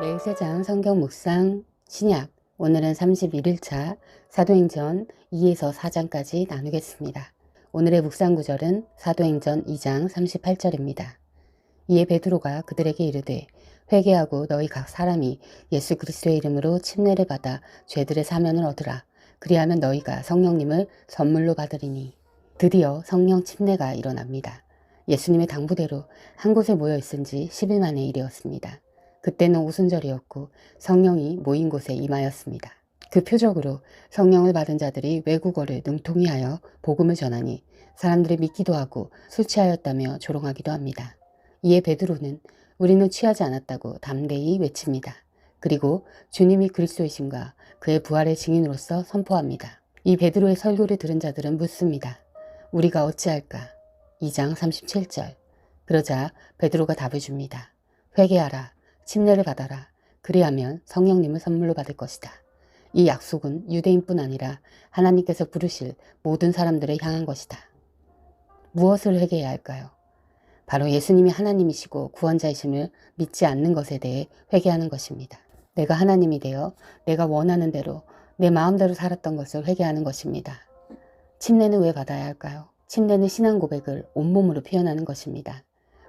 매일세장 성경 묵상 신약 오늘은 31일차 사도행전 2에서 4장까지 나누겠습니다. 오늘의 묵상 구절은 사도행전 2장 38절입니다. 이에 베드로가 그들에게 이르되 회개하고 너희 각 사람이 예수 그리스도의 이름으로 침례를 받아 죄들의 사면을 얻으라. 그리하면 너희가 성령님을 선물로 받으리니. 드디어 성령 침례가 일어납니다. 예수님의 당부대로 한 곳에 모여 있은 지 10일 만의 일이었습니다. 그때는 오순절이었고 성령이 모인 곳에 임하였습니다. 그 표적으로 성령을 받은 자들이 외국어를 능통히 하여 복음을 전하니 사람들이 믿기도 하고 술 취하였다며 조롱하기도 합니다. 이에 베드로는 우리는 취하지 않았다고 담대히 외칩니다. 그리고 주님이 그리스도이심과 그의 부활의 증인으로서 선포합니다. 이 베드로의 설교를 들은 자들은 묻습니다. 우리가 어찌할까? 2장 37절. 그러자 베드로가 답을 줍니다. 회개하라. 침례를 받아라. 그리하면 성령님을 선물로 받을 것이다. 이 약속은 유대인뿐 아니라 하나님께서 부르실 모든 사람들을 향한 것이다. 무엇을 회개해야 할까요? 바로 예수님이 하나님이시고 구원자이심을 믿지 않는 것에 대해 회개하는 것입니다. 내가 하나님이 되어 내가 원하는 대로 내 마음대로 살았던 것을 회개하는 것입니다. 침례는 왜 받아야 할까요? 침례는 신앙 고백을 온몸으로 표현하는 것입니다.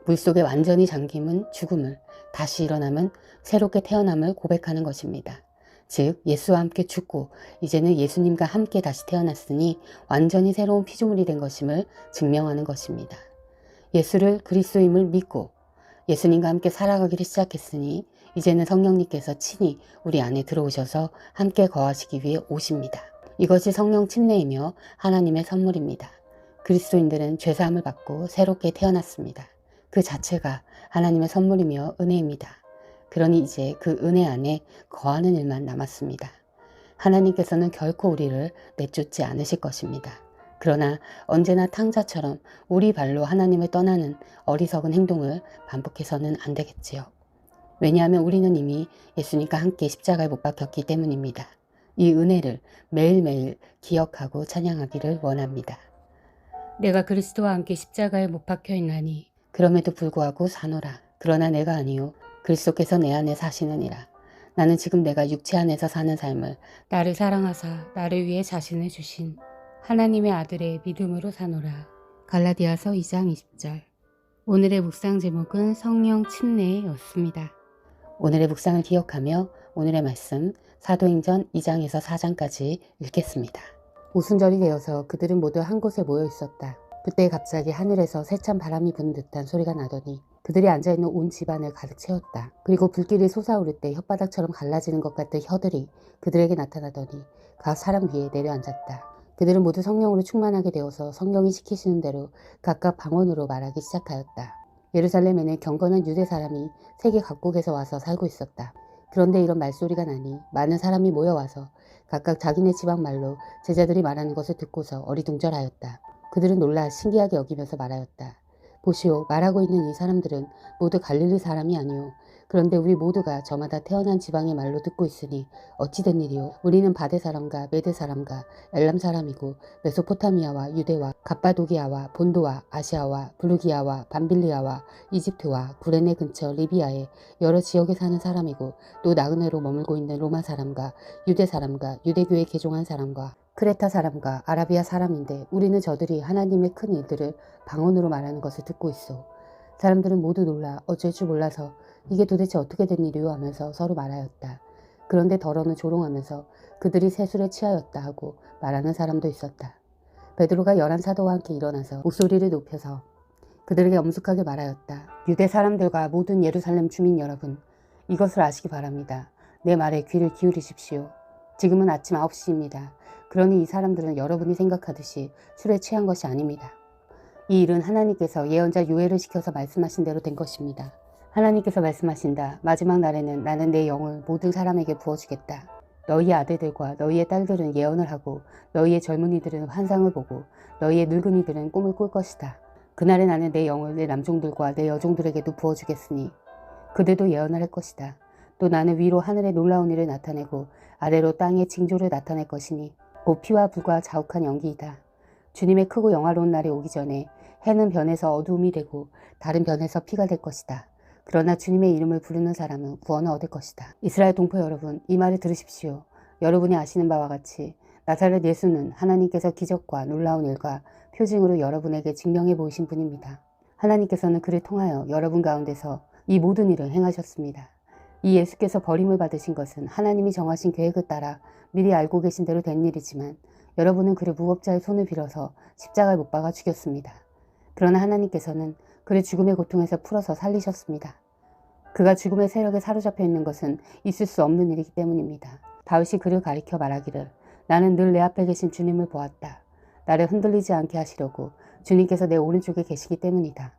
물속에 완전히 잠김은 죽음을, 다시 일어남은 새롭게 태어남을 고백하는 것입니다. 즉 예수와 함께 죽고 이제는 예수님과 함께 다시 태어났으니 완전히 새로운 피조물이 된 것임을 증명하는 것입니다. 예수를 그리스도임을 믿고 예수님과 함께 살아가기를 시작했으니 이제는 성령님께서 친히 우리 안에 들어오셔서 함께 거하시기 위해 오십니다. 이것이 성령 침례이며 하나님의 선물입니다. 그리스도인들은 죄사함을 받고 새롭게 태어났습니다. 그 자체가 하나님의 선물이며 은혜입니다. 그러니 이제 그 은혜 안에 거하는 일만 남았습니다. 하나님께서는 결코 우리를 내쫓지 않으실 것입니다. 그러나 언제나 탕자처럼 우리 발로 하나님을 떠나는 어리석은 행동을 반복해서는 안 되겠지요. 왜냐하면 우리는 이미 예수님과 함께 십자가에 못 박혔기 때문입니다. 이 은혜를 매일매일 기억하고 찬양하기를 원합니다. 내가 그리스도와 함께 십자가에 못 박혀 있나니 그럼에도 불구하고 사노라. 그러나 내가 아니요 그리스도께서 내 안에 사시느니라. 나는 지금 내가 육체 안에서 사는 삶을 나를 사랑하사 나를 위해 자신을 주신 하나님의 아들의 믿음으로 사노라. 갈라디아서 2장 20절. 오늘의 묵상 제목은 성령 침례였습니다. 오늘의 묵상을 기억하며 오늘의 말씀 사도행전 2장에서 4장까지 읽겠습니다. 오순절이 되어서 그들은 모두 한 곳에 모여 있었다. 그때 갑자기 하늘에서 세찬 바람이 부는 듯한 소리가 나더니 그들이 앉아있는 온 집안을 가득 채웠다. 그리고 불길이 솟아오를 때 혓바닥처럼 갈라지는 것 같은 혀들이 그들에게 나타나더니 각 사람 위에 내려앉았다. 그들은 모두 성령으로 충만하게 되어서 성령이 시키시는 대로 각각 방언으로 말하기 시작하였다. 예루살렘에는 경건한 유대 사람이 세계 각국에서 와서 살고 있었다. 그런데 이런 말소리가 나니 많은 사람이 모여와서 각각 자기네 지방 말로 제자들이 말하는 것을 듣고서 어리둥절하였다. 그들은 놀라 신기하게 여기면서 말하였다. 보시오, 말하고 있는 이 사람들은 모두 갈릴리 사람이 아니오. 그런데 우리 모두가 저마다 태어난 지방의 말로 듣고 있으니 어찌 된 일이오? 우리는 바데 사람과 메데 사람과 엘람 사람이고 메소포타미아와 유대와 갑바도기아와 본도와 아시아와 부르기아와 밤빌리아와 이집트와 구레네 근처 리비아의 여러 지역에 사는 사람이고 또 나그네로 머물고 있는 로마 사람과 유대 사람과 유대교에 개종한 사람과 크레타 사람과 아라비아 사람인데 우리는 저들이 하나님의 큰 일들을 방언으로 말하는 것을 듣고 있어. 사람들은 모두 놀라 어쩔 줄 몰라서 이게 도대체 어떻게 된 일이오 하면서 서로 말하였다. 그런데 더러는 조롱하면서 그들이 세술에 취하였다 하고 말하는 사람도 있었다. 베드로가 열한 사도와 함께 일어나서 목소리를 높여서 그들에게 엄숙하게 말하였다. 유대 사람들과 모든 예루살렘 주민 여러분, 이것을 아시기 바랍니다. 내 말에 귀를 기울이십시오. 지금은 아침 9시입니다. 그러니 이 사람들은 여러분이 생각하듯이 술에 취한 것이 아닙니다. 이 일은 하나님께서 예언자 요엘을 시켜서 말씀하신 대로 된 것입니다. 하나님께서 말씀하신다. 마지막 날에는 나는 내 영을 모든 사람에게 부어주겠다. 너희의 아들들과 너희의 딸들은 예언을 하고 너희의 젊은이들은 환상을 보고 너희의 늙은이들은 꿈을 꿀 것이다. 그날에 나는 내 영을 내 남종들과 내 여종들에게도 부어주겠으니 그들도 예언을 할 것이다. 또 나는 위로 하늘에 놀라운 일을 나타내고 아래로 땅에 징조를 나타낼 것이니 곧 피와 불과 자욱한 연기이다. 주님의 크고 영화로운 날이 오기 전에 해는 변해서 어두움이 되고 달은 변해서 피가 될 것이다. 그러나 주님의 이름을 부르는 사람은 구원을 얻을 것이다. 이스라엘 동포 여러분, 이 말을 들으십시오. 여러분이 아시는 바와 같이 나사렛 예수는 하나님께서 기적과 놀라운 일과 표징으로 여러분에게 증명해 보이신 분입니다. 하나님께서는 그를 통하여 여러분 가운데서 이 모든 일을 행하셨습니다. 이 예수께서 버림을 받으신 것은 하나님이 정하신 계획을 따라 미리 알고 계신 대로 된 일이지만 여러분은 그를 무법자의 손을 빌어서 십자가에 못 박아 죽였습니다. 그러나 하나님께서는 그를 죽음의 고통에서 풀어서 살리셨습니다. 그가 죽음의 세력에 사로잡혀 있는 것은 있을 수 없는 일이기 때문입니다. 다윗이 그를 가리켜 말하기를 나는 늘 내 앞에 계신 주님을 보았다. 나를 흔들리지 않게 하시려고 주님께서 내 오른쪽에 계시기 때문이다.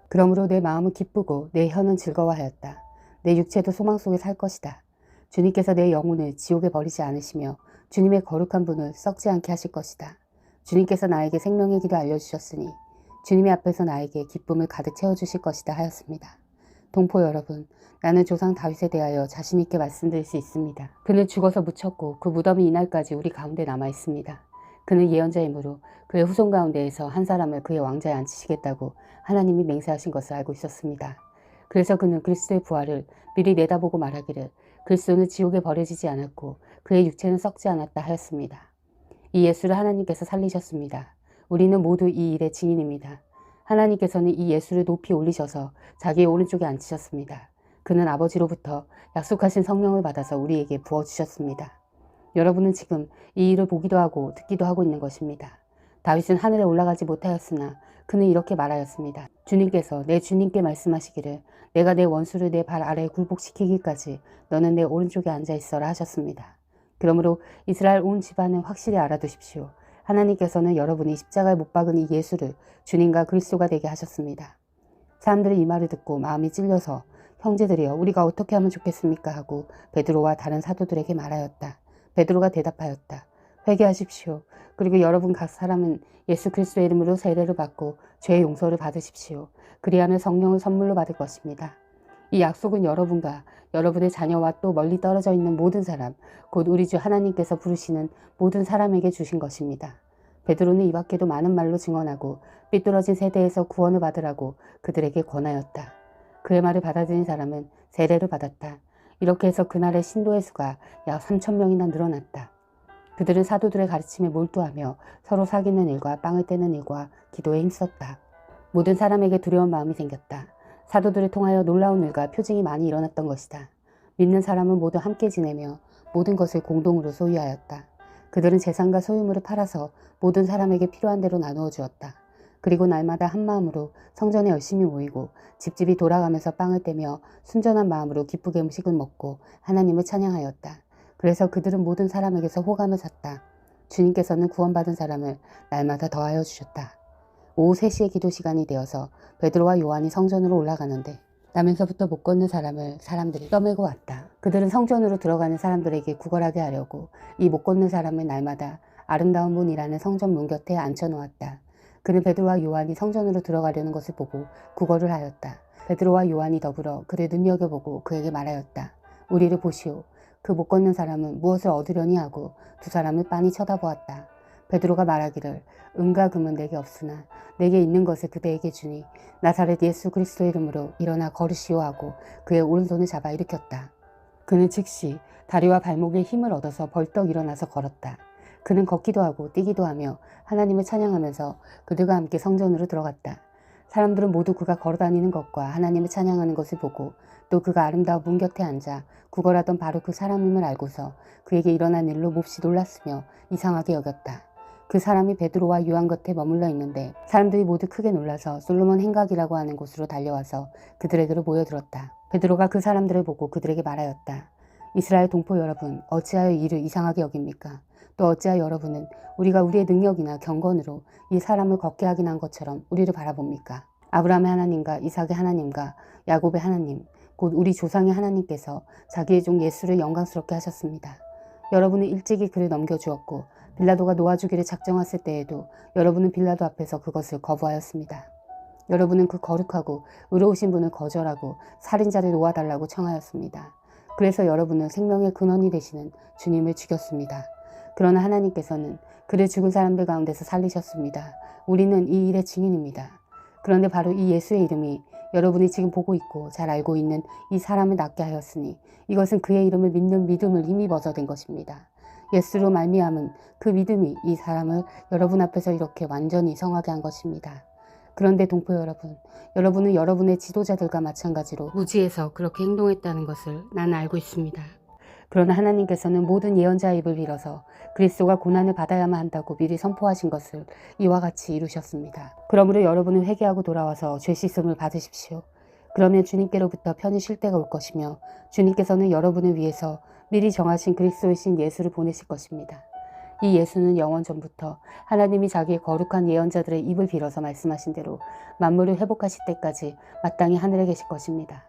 그러므로 내 마음은 기쁘고 내 혀는 즐거워하였다. 내 육체도 소망 속에 살 것이다. 주님께서 내 영혼을 지옥에 버리지 않으시며 주님의 거룩한 분을 썩지 않게 하실 것이다. 주님께서 나에게 생명의 길을 알려주셨으니 주님의 앞에서 나에게 기쁨을 가득 채워주실 것이다 하였습니다. 동포 여러분, 나는 조상 다윗에 대하여 자신 있게 말씀드릴 수 있습니다. 그는 죽어서 묻혔고 그 무덤이 이날까지 우리 가운데 남아 있습니다. 그는 예언자이므로 그의 후손 가운데에서 한 사람을 그의 왕자에 앉히시겠다고 하나님이 맹세하신 것을 알고 있었습니다. 그래서 그는 그리스도의 부활을 미리 내다보고 말하기를 그리스도는 지옥에 버려지지 않았고 그의 육체는 썩지 않았다 하였습니다. 이 예수를 하나님께서 살리셨습니다. 우리는 모두 이 일의 증인입니다. 하나님께서는 이 예수를 높이 올리셔서 자기의 오른쪽에 앉히셨습니다. 그는 아버지로부터 약속하신 성령을 받아서 우리에게 부어주셨습니다. 여러분은 지금 이 일을 보기도 하고 듣기도 하고 있는 것입니다. 다윗은 하늘에 올라가지 못하였으나 그는 이렇게 말하였습니다. 주님께서 내 주님께 말씀하시기를 내가 내 원수를 내 발 아래에 굴복시키기까지 너는 내 오른쪽에 앉아있어라 하셨습니다. 그러므로 이스라엘 온 집안은 확실히 알아두십시오. 하나님께서는 여러분이 십자가에 못 박은 이 예수를 주님과 그리스도가 되게 하셨습니다. 사람들이 이 말을 듣고 마음이 찔려서 형제들이여 우리가 어떻게 하면 좋겠습니까 하고 베드로와 다른 사도들에게 말하였다. 베드로가 대답하였다. 회개하십시오. 그리고 여러분 각 사람은 예수 그리스도의 이름으로 세례를 받고 죄의 용서를 받으십시오. 그리하면 성령을 선물로 받을 것입니다. 이 약속은 여러분과 여러분의 자녀와 또 멀리 떨어져 있는 모든 사람, 곧 우리 주 하나님께서 부르시는 모든 사람에게 주신 것입니다. 베드로는 이 밖에도 많은 말로 증언하고 삐뚤어진 세대에서 구원을 받으라고 그들에게 권하였다. 그의 말을 받아들인 사람은 세례를 받았다. 이렇게 해서 그날의 신도의 수가 약 3,000명이나 늘어났다. 그들은 사도들의 가르침에 몰두하며 서로 사귀는 일과 빵을 떼는 일과 기도에 힘썼다. 모든 사람에게 두려운 마음이 생겼다. 사도들을 통하여 놀라운 일과 표징이 많이 일어났던 것이다. 믿는 사람은 모두 함께 지내며 모든 것을 공동으로 소유하였다. 그들은 재산과 소유물을 팔아서 모든 사람에게 필요한 대로 나누어 주었다. 그리고 날마다 한 마음으로 성전에 열심히 모이고 집집이 돌아가면서 빵을 떼며 순전한 마음으로 기쁘게 음식을 먹고 하나님을 찬양하였다. 그래서 그들은 모든 사람에게서 호감을 샀다. 주님께서는 구원받은 사람을 날마다 더하여 주셨다. 오후 3시의 기도 시간이 되어서 베드로와 요한이 성전으로 올라가는데 나면서부터 못 걷는 사람을 사람들이 떠밀고 왔다. 그들은 성전으로 들어가는 사람들에게 구걸하게 하려고 이 못 걷는 사람을 날마다 아름다운 문이라는 성전 문 곁에 앉혀놓았다. 그는 베드로와 요한이 성전으로 들어가려는 것을 보고 구걸을 하였다. 베드로와 요한이 더불어 그를 눈여겨보고 그에게 말하였다. 우리를 보시오. 그 못 걷는 사람은 무엇을 얻으려니 하고 두 사람을 빤히 쳐다보았다. 베드로가 말하기를 은과 금은 내게 없으나 내게 있는 것을 그대에게 주니 나사렛 예수 그리스도의 이름으로 일어나 걸으시오 하고 그의 오른손을 잡아 일으켰다. 그는 즉시 다리와 발목에 힘을 얻어서 벌떡 일어나서 걸었다. 그는 걷기도 하고 뛰기도 하며 하나님을 찬양하면서 그들과 함께 성전으로 들어갔다. 사람들은 모두 그가 걸어다니는 것과 하나님을 찬양하는 것을 보고 또 그가 아름다운 문 곁에 앉아 구걸하던 바로 그 사람임을 알고서 그에게 일어난 일로 몹시 놀랐으며 이상하게 여겼다. 그 사람이 베드로와 요한 곁에 머물러 있는데 사람들이 모두 크게 놀라서 솔로몬 행각이라고 하는 곳으로 달려와서 그들에게로 모여들었다. 베드로가 그 사람들을 보고 그들에게 말하였다. 이스라엘 동포 여러분, 어찌하여 이를 이상하게 여깁니까? 또 어찌하여 여러분은 우리가 우리의 능력이나 경건으로 이 사람을 걷게 하긴 한 것처럼 우리를 바라봅니까? 아브라함의 하나님과 이삭의 하나님과 야곱의 하나님, 곧 우리 조상의 하나님께서 자기의 종 예수를 영광스럽게 하셨습니다. 여러분은 일찍이 그를 넘겨주었고 빌라도가 놓아주기를 작정했을 때에도 여러분은 빌라도 앞에서 그것을 거부하였습니다. 여러분은 그 거룩하고 의로우신 분을 거절하고 살인자를 놓아달라고 청하였습니다. 그래서 여러분은 생명의 근원이 되시는 주님을 죽였습니다. 그러나 하나님께서는 그를 죽은 사람들 가운데서 살리셨습니다. 우리는 이 일의 증인입니다. 그런데 바로 이 예수의 이름이 여러분이 지금 보고 있고 잘 알고 있는 이 사람을 낫게 하였으니 이것은 그의 이름을 믿는 믿음을 힘입어서 된 것입니다. 예수로 말미암은 그 믿음이 이 사람을 여러분 앞에서 이렇게 완전히 성하게 한 것입니다. 그런데 동포 여러분, 여러분은 여러분의 지도자들과 마찬가지로 무지해서 그렇게 행동했다는 것을 나는 알고 있습니다. 그러나 하나님께서는 모든 예언자의 입을 빌어서 그리스도가 고난을 받아야만 한다고 미리 선포하신 것을 이와 같이 이루셨습니다. 그러므로 여러분은 회개하고 돌아와서 죄 씻음을 받으십시오. 그러면 주님께로부터 편히 쉴 때가 올 것이며 주님께서는 여러분을 위해서 미리 정하신 그리스도이신 예수를 보내실 것입니다. 이 예수는 영원 전부터 하나님이 자기의 거룩한 예언자들의 입을 빌어서 말씀하신 대로 만물을 회복하실 때까지 마땅히 하늘에 계실 것입니다.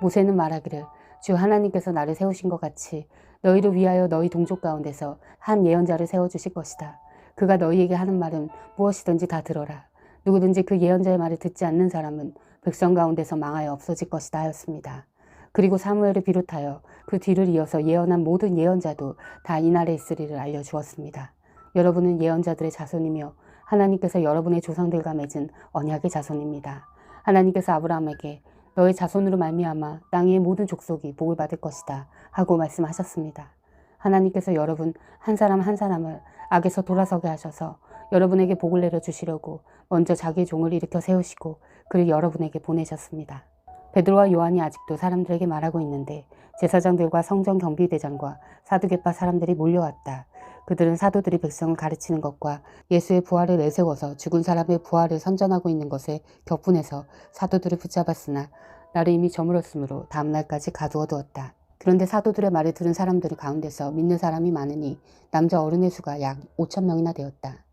모세는 말하기를 주 하나님께서 나를 세우신 것 같이 너희를 위하여 너희 동족 가운데서 한 예언자를 세워주실 것이다. 그가 너희에게 하는 말은 무엇이든지 다 들어라. 누구든지 그 예언자의 말을 듣지 않는 사람은 백성 가운데서 망하여 없어질 것이다 하였습니다. 그리고 사무엘을 비롯하여 그 뒤를 이어서 예언한 모든 예언자도 다 이날에 있으리를 알려주었습니다. 여러분은 예언자들의 자손이며 하나님께서 여러분의 조상들과 맺은 언약의 자손입니다. 하나님께서 아브라함에게 너의 자손으로 말미암아 땅 위의 모든 족속이 복을 받을 것이다 하고 말씀하셨습니다. 하나님께서 여러분 한 사람 한 사람을 악에서 돌아서게 하셔서 여러분에게 복을 내려주시려고 먼저 자기의 종을 일으켜 세우시고 그를 여러분에게 보내셨습니다. 베드로와 요한이 아직도 사람들에게 말하고 있는데 제사장들과 성전 경비대장과 사두개파 사람들이 몰려왔다. 그들은 사도들이 백성을 가르치는 것과 예수의 부활을 내세워서 죽은 사람의 부활을 선전하고 있는 것에 격분해서 사도들을 붙잡았으나 날이 이미 저물었으므로 다음날까지 가두어 두었다. 그런데 사도들의 말을 들은 사람들 가운데서 믿는 사람이 많으니 남자 어른의 수가 약 5,000명이나 되었다.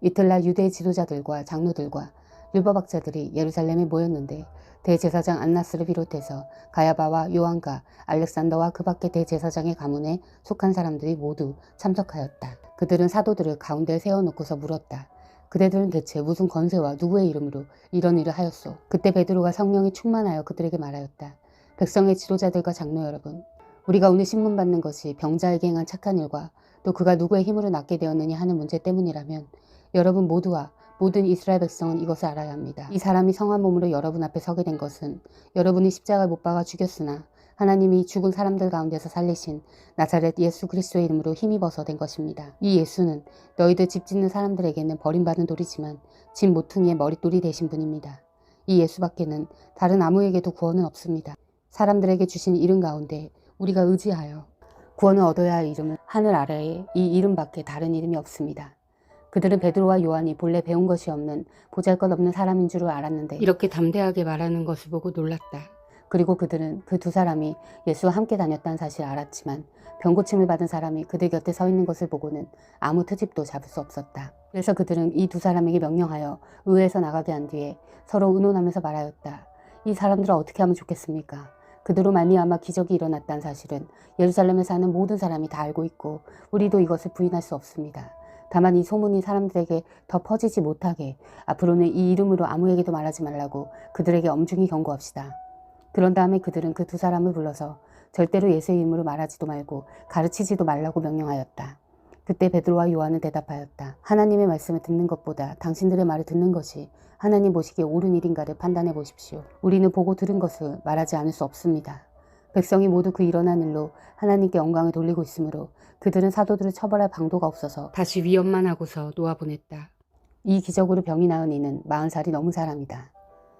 이틀날 유대의 지도자들과 장로들과 율법학자들이 예루살렘에 모였는데 대제사장 안나스를 비롯해서 가야바와 요한과 알렉산더와 그 밖의 대제사장의 가문에 속한 사람들이 모두 참석하였다. 그들은 사도들을 가운데에 세워놓고서 물었다. 그대들은 대체 무슨 권세와 누구의 이름으로 이런 일을 하였소? 그때 베드로가 성령이 충만하여 그들에게 말하였다. 백성의 지도자들과 장로 여러분, 우리가 오늘 신문 받는 것이 병자에게 행한 착한 일과 또 그가 누구의 힘으로 낫게 되었느냐 하는 문제 때문이라면 여러분 모두와 모든 이스라엘 백성은 이것을 알아야 합니다. 이 사람이 성한 몸으로 여러분 앞에 서게 된 것은 여러분이 십자가에 못 박아 죽였으나 하나님이 죽은 사람들 가운데서 살리신 나사렛 예수 그리스도의 이름으로 힘입어서 된 것입니다. 이 예수는 너희들 집 짓는 사람들에게는 버림받은 돌이지만 집 모퉁이의 머릿돌이 되신 분입니다. 이 예수밖에는 다른 아무에게도 구원은 없습니다. 사람들에게 주신 이름 가운데 우리가 의지하여 구원을 얻어야 할 이름은 하늘 아래에 이 이름밖에 다른 이름이 없습니다. 그들은 베드로와 요한이 본래 배운 것이 없는 보잘것없는 사람인 줄 알았는데 이렇게 담대하게 말하는 것을 보고 놀랐다. 그리고 그들은 그 두 사람이 예수와 함께 다녔다는 사실을 알았지만 병고침을 받은 사람이 그들 곁에 서 있는 것을 보고는 아무 트집도 잡을 수 없었다. 그래서 그들은 이 두 사람에게 명령하여 의회에서 나가게 한 뒤에 서로 의논하면서 말하였다. 이 사람들을 어떻게 하면 좋겠습니까? 그들로 말미암아 기적이 일어났다는 사실은 예루살렘에 사는 모든 사람이 다 알고 있고 우리도 이것을 부인할 수 없습니다. 다만 이 소문이 사람들에게 더 퍼지지 못하게 앞으로는 이 이름으로 아무에게도 말하지 말라고 그들에게 엄중히 경고합시다. 그런 다음에 그들은 그 두 사람을 불러서 절대로 예수의 이름으로 말하지도 말고 가르치지도 말라고 명령하였다. 그때 베드로와 요한은 대답하였다. 하나님의 말씀을 듣는 것보다 당신들의 말을 듣는 것이 하나님 보시기에 옳은 일인가를 판단해 보십시오. 우리는 보고 들은 것을 말하지 않을 수 없습니다. 백성이 모두 그 일어난 일로 하나님께 영광을 돌리고 있으므로 그들은 사도들을 처벌할 방도가 없어서 다시 위협만 하고서 놓아보냈다. 이 기적으로 병이 나은 이는 40살이 넘은 사람이다.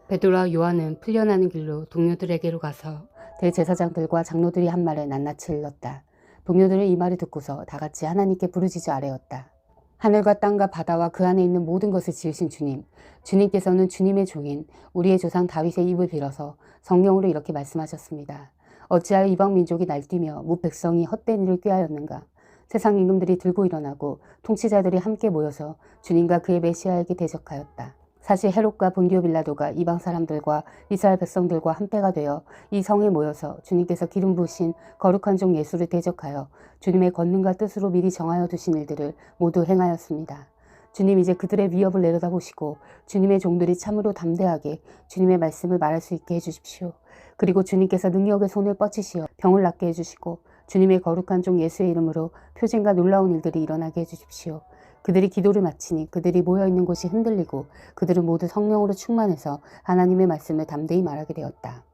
베드로와 요한은 풀려나는 길로 동료들에게로 가서 대제사장들과 장로들이 한 말을 낱낱이 일렀다. 동료들은 이 말을 듣고서 다 같이 하나님께 부르짖어 아뢰었다. 하늘과 땅과 바다와 그 안에 있는 모든 것을 지으신 주님, 주님께서는 주님의 종인 우리의 조상 다윗의 입을 빌어서 성령으로 이렇게 말씀하셨습니다. 어찌하여 이방 민족이 날뛰며 무 백성이 헛된 일을 꾀하였는가? 세상 임금들이 들고 일어나고 통치자들이 함께 모여서 주님과 그의 메시아에게 대적하였다. 사실 헤롯과 본디오 빌라도가 이방 사람들과 이스라엘 백성들과 한패가 되어 이 성에 모여서 주님께서 기름 부으신 거룩한 종 예수를 대적하여 주님의 권능과 뜻으로 미리 정하여 두신 일들을 모두 행하였습니다. 주님 이제 그들의 위협을 내려다보시고 주님의 종들이 참으로 담대하게 주님의 말씀을 말할 수 있게 해주십시오. 그리고 주님께서 능력의 손을 뻗치시어 병을 낫게 해주시고 주님의 거룩한 종 예수의 이름으로 표징과 놀라운 일들이 일어나게 해주십시오. 그들이 기도를 마치니 그들이 모여있는 곳이 흔들리고 그들은 모두 성령으로 충만해서 하나님의 말씀을 담대히 말하게 되었다.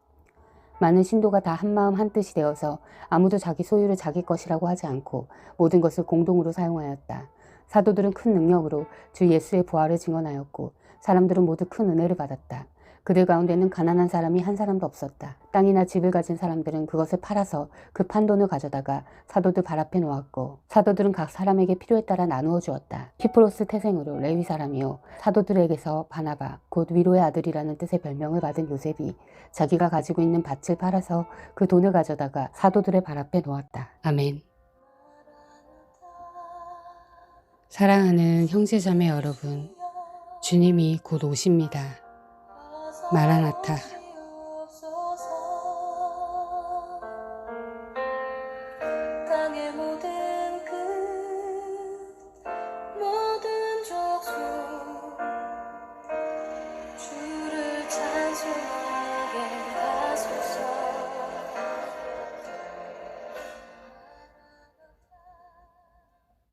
많은 신도가 다 한마음 한뜻이 되어서 아무도 자기 소유를 자기 것이라고 하지 않고 모든 것을 공동으로 사용하였다. 사도들은 큰 능력으로 주 예수의 부활을 증언하였고 사람들은 모두 큰 은혜를 받았다. 그들 가운데는 가난한 사람이 한 사람도 없었다. 땅이나 집을 가진 사람들은 그것을 팔아서 그 판돈을 가져다가 사도들 발 앞에 놓았고 사도들은 각 사람에게 필요에 따라 나누어 주었다. 키프로스 태생으로 레위 사람이요 사도들에게서 바나바 곧 위로의 아들이라는 뜻의 별명을 받은 요셉이 자기가 가지고 있는 밭을 팔아서 그 돈을 가져다가 사도들의 발 앞에 놓았다. 아멘. 사랑하는 형제자매 여러분, 주님이 곧 오십니다. 마라나타.